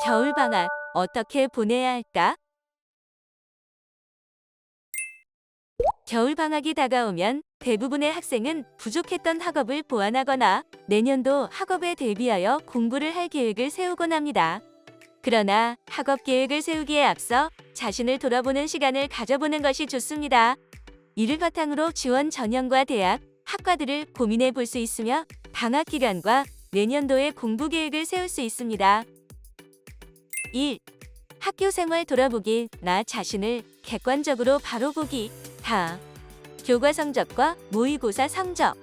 겨울방학 어떻게 보내야 할까? 겨울방학이 다가오면 대부분의 학생은 부족했던 학업을 보완하거나 내년도 학업에 대비하여 공부를 할 계획을 세우곤 합니다. 그러나 학업 계획을 세우기에 앞서 자신을 돌아보는 시간을 가져보는 것이 좋습니다. 이를 바탕으로 지원 전형과 대학, 학과들을 고민해 볼 수 있으며 방학 기간과 내년도의 공부 계획을 세울 수 있습니다. 1. 학교 생활 돌아보기. 나 자신을 객관적으로 바로 보기. 교과 성적과 모의고사 성적.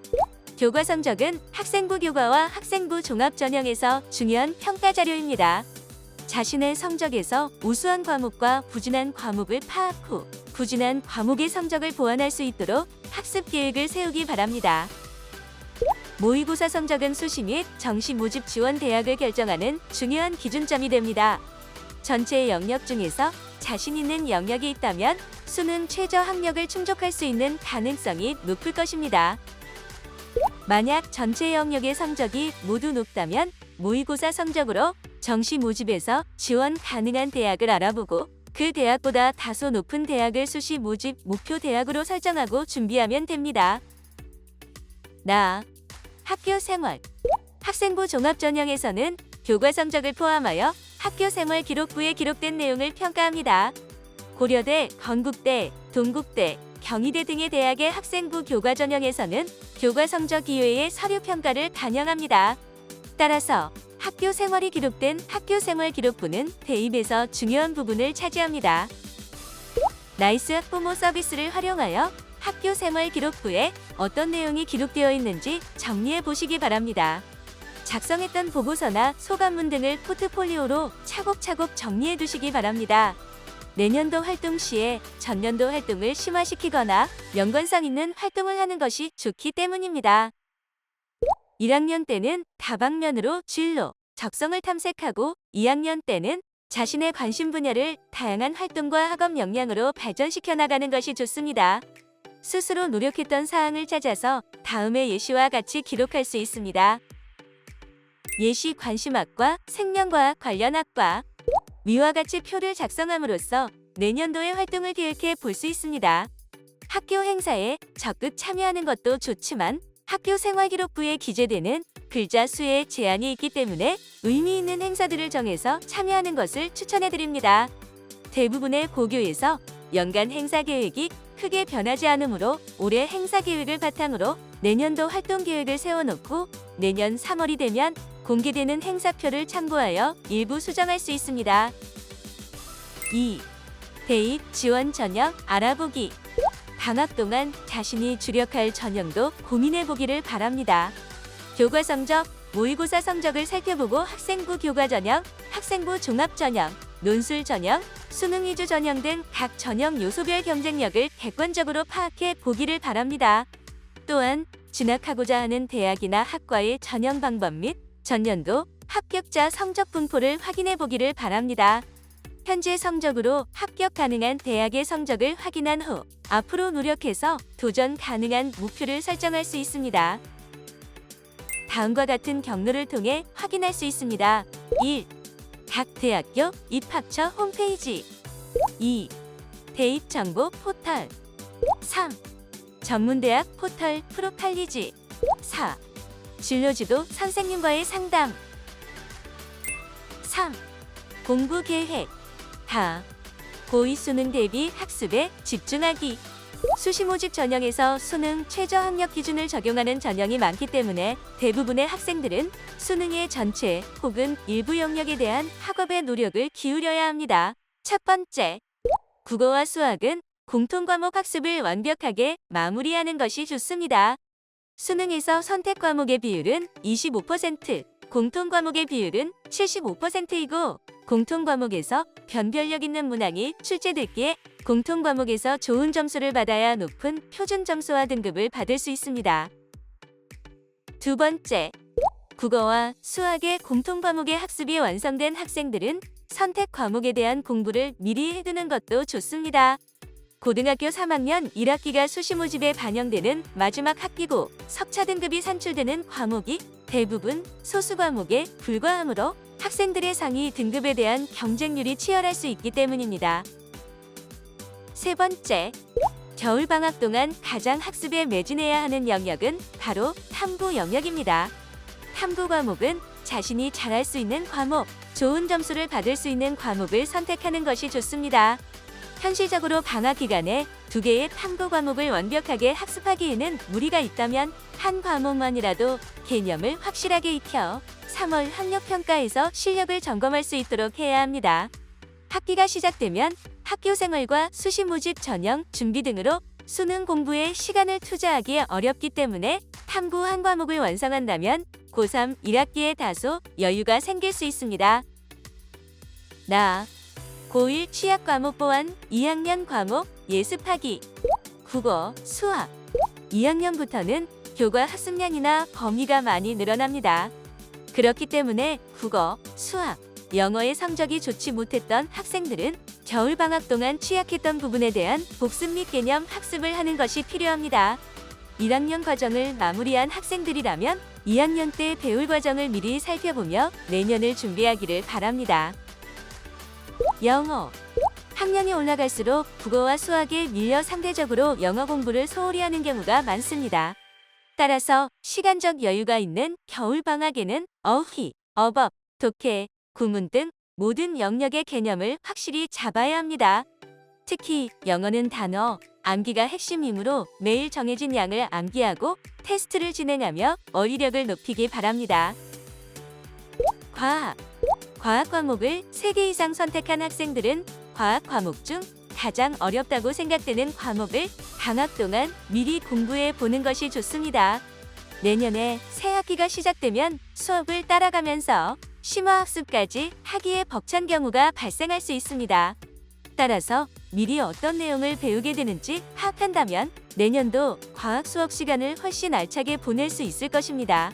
교과 성적은 학생부 교과와 학생부 종합 전형에서 중요한 평가 자료입니다. 자신의 성적에서 우수한 과목과 부진한 과목을 파악 후 부진한 과목의 성적을 보완할 수 있도록 학습 계획을 세우기 바랍니다. 모의고사 성적은 수시 및 정시 모집 지원 대학을 결정하는 중요한 기준점이 됩니다. 전체 영역 중에서 자신 있는 영역이 있다면 수능 최저 학력을 충족할 수 있는 가능성이 높을 것입니다. 만약 전체 영역의 성적이 모두 높다면 모의고사 성적으로 정시 모집에서 지원 가능한 대학을 알아보고 그 대학보다 다소 높은 대학을 수시 모집 목표 대학으로 설정하고 준비하면 됩니다. 학교 생활. 학생부 종합 전형에서는 교과 성적을 포함하여 학교 생활 기록부에 기록된 내용을 평가합니다. 고려대, 건국대, 동국대, 경희대 등의 대학의 학생부 교과 전형에서는 교과 성적 이외의 서류 평가를 반영합니다. 따라서 학교 생활이 기록된 학교 생활 기록부는 대입에서 중요한 부분을 차지합니다. 나이스 학부모 서비스를 활용하여 학교 생활 기록부에 어떤 내용이 기록되어 있는지 정리해 보시기 바랍니다. 작성했던 보고서나 소감문 등을 포트폴리오로 차곡차곡 정리해 두시기 바랍니다. 내년도 활동 시에 전년도 활동을 심화시키거나 연관성 있는 활동을 하는 것이 좋기 때문입니다. 1학년 때는 다방면으로 진로, 적성을 탐색하고 2학년 때는 자신의 관심 분야를 다양한 활동과 학업 역량으로 발전시켜 나가는 것이 좋습니다. 스스로 노력했던 사항을 찾아서 다음의 예시와 같이 기록할 수 있습니다. 예시 관심학과, 생명과학 관련 학과. 위와 같이 표를 작성함으로써 내년도의 활동을 계획해 볼 수 있습니다. 학교 행사에 적극 참여하는 것도 좋지만 학교 생활기록부에 기재되는 글자 수에 제한이 있기 때문에 의미 있는 행사들을 정해서 참여하는 것을 추천해 드립니다. 대부분의 고교에서 연간 행사 계획이 크게 변하지 않으므로 올해 행사 계획을 바탕으로 내년도 활동 계획을 세워놓고 내년 3월이 되면 공개되는 행사표를 참고하여 일부 수정할 수 있습니다. 2. 대입 지원 전형 알아보기. 방학 동안 자신이 주력할 전형도 고민해 보기를 바랍니다. 교과 성적, 모의고사 성적을 살펴보고 학생부 교과 전형, 학생부 종합 전형, 논술 전형, 수능 위주 전형 등 각 전형 요소별 경쟁력을 객관적으로 파악해 보기를 바랍니다. 또한 진학하고자 하는 대학이나 학과의 전형 방법 및 전년도 합격자 성적 분포를 확인해 보기를 바랍니다. 현재 성적으로 합격 가능한 대학의 성적을 확인한 후 앞으로 노력해서 도전 가능한 목표를 설정할 수 있습니다. 다음과 같은 경로를 통해 확인할 수 있습니다. 1. 각 대학교 입학처 홈페이지. 2. 대입 정보 포털. 3. 전문대학 포털 프로파일리지. 4. 진로지도 선생님과의 상담. 3. 공부 계획. 고2 수능 대비 학습에 집중하기. 수시 모집 전형에서 수능 최저 학력 기준을 적용하는 전형이 많기 때문에 대부분의 학생들은 수능의 전체 혹은 일부 영역에 대한 학업에 노력을 기울여야 합니다. 첫 번째, 국어와 수학은 공통과목 학습을 완벽하게 마무리하는 것이 좋습니다. 수능에서 선택 과목의 비율은 25%, 공통 과목의 비율은 75%이고 공통 과목에서 변별력 있는 문항이 출제됐기에 공통 과목에서 좋은 점수를 받아야 높은 표준 점수와 등급을 받을 수 있습니다. 두 번째, 국어와 수학의 공통 과목의 학습이 완성된 학생들은 선택 과목에 대한 공부를 미리 해두는 것도 좋습니다. 고등학교 3학년 1학기가 수시 모집에 반영되는 마지막 학기고 석차 등급이 산출되는 과목이 대부분 소수 과목에 불과하므로 학생들의 상위 등급에 대한 경쟁률이 치열할 수 있기 때문입니다. 세 번째, 겨울방학 동안 가장 학습에 매진해야 하는 영역은 바로 탐구 영역입니다. 탐구 과목은 자신이 잘할 수 있는 과목, 좋은 점수를 받을 수 있는 과목을 선택하는 것이 좋습니다. 현실적으로 방학 기간에 2개의 탐구 과목을 완벽하게 학습하기에는 무리가 있다면 한 과목만이라도 개념을 확실하게 익혀 3월 학력평가에서 실력을 점검할 수 있도록 해야 합니다. 학기가 시작되면 학교 생활과 수시 모집 전형 준비 등으로 수능 공부에 시간을 투자하기 어렵기 때문에 탐구 한 과목을 완성한다면 고3 1학기에 다소 여유가 생길 수 있습니다. 고1 취약 과목 보완 2학년 과목 예습하기 국어, 수학 2학년부터는 교과 학습량이나 범위가 많이 늘어납니다. 그렇기 때문에 국어, 수학, 영어의 성적이 좋지 못했던 학생들은 겨울방학 동안 취약했던 부분에 대한 복습 및 개념 학습을 하는 것이 필요합니다. 1학년 과정을 마무리한 학생들이라면 2학년 때 배울 과정을 미리 살펴보며 내년을 준비하기를 바랍니다. 영어. 학년이 올라갈수록 국어와 수학에 밀려 상대적으로 영어 공부를 소홀히 하는 경우가 많습니다. 따라서 시간적 여유가 있는 겨울방학에는 어휘, 어법, 독해, 구문 등 모든 영역의 개념을 확실히 잡아야 합니다. 특히 영어는 단어, 암기가 핵심이므로 매일 정해진 양을 암기하고 테스트를 진행하며 어휘력을 높이기 바랍니다. 과학. 과학 과목을 3개 이상 선택한 학생들은 과학 과목 중 가장 어렵다고 생각되는 과목을 방학 동안 미리 공부해 보는 것이 좋습니다. 내년에 새 학기가 시작되면 수업을 따라가면서 심화학습까지 하기에 벅찬 경우가 발생할 수 있습니다. 따라서 미리 어떤 내용을 배우게 되는지 파악한다면 내년도 과학 수업 시간을 훨씬 알차게 보낼 수 있을 것입니다.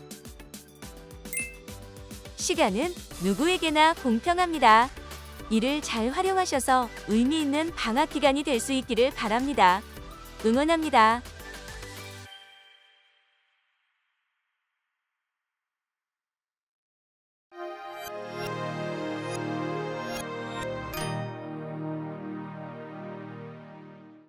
시간은 누구에게나 공평합니다. 이를 잘 활용하셔서 의미 있는 방학 기간이 될 수 있기를 바랍니다. 응원합니다.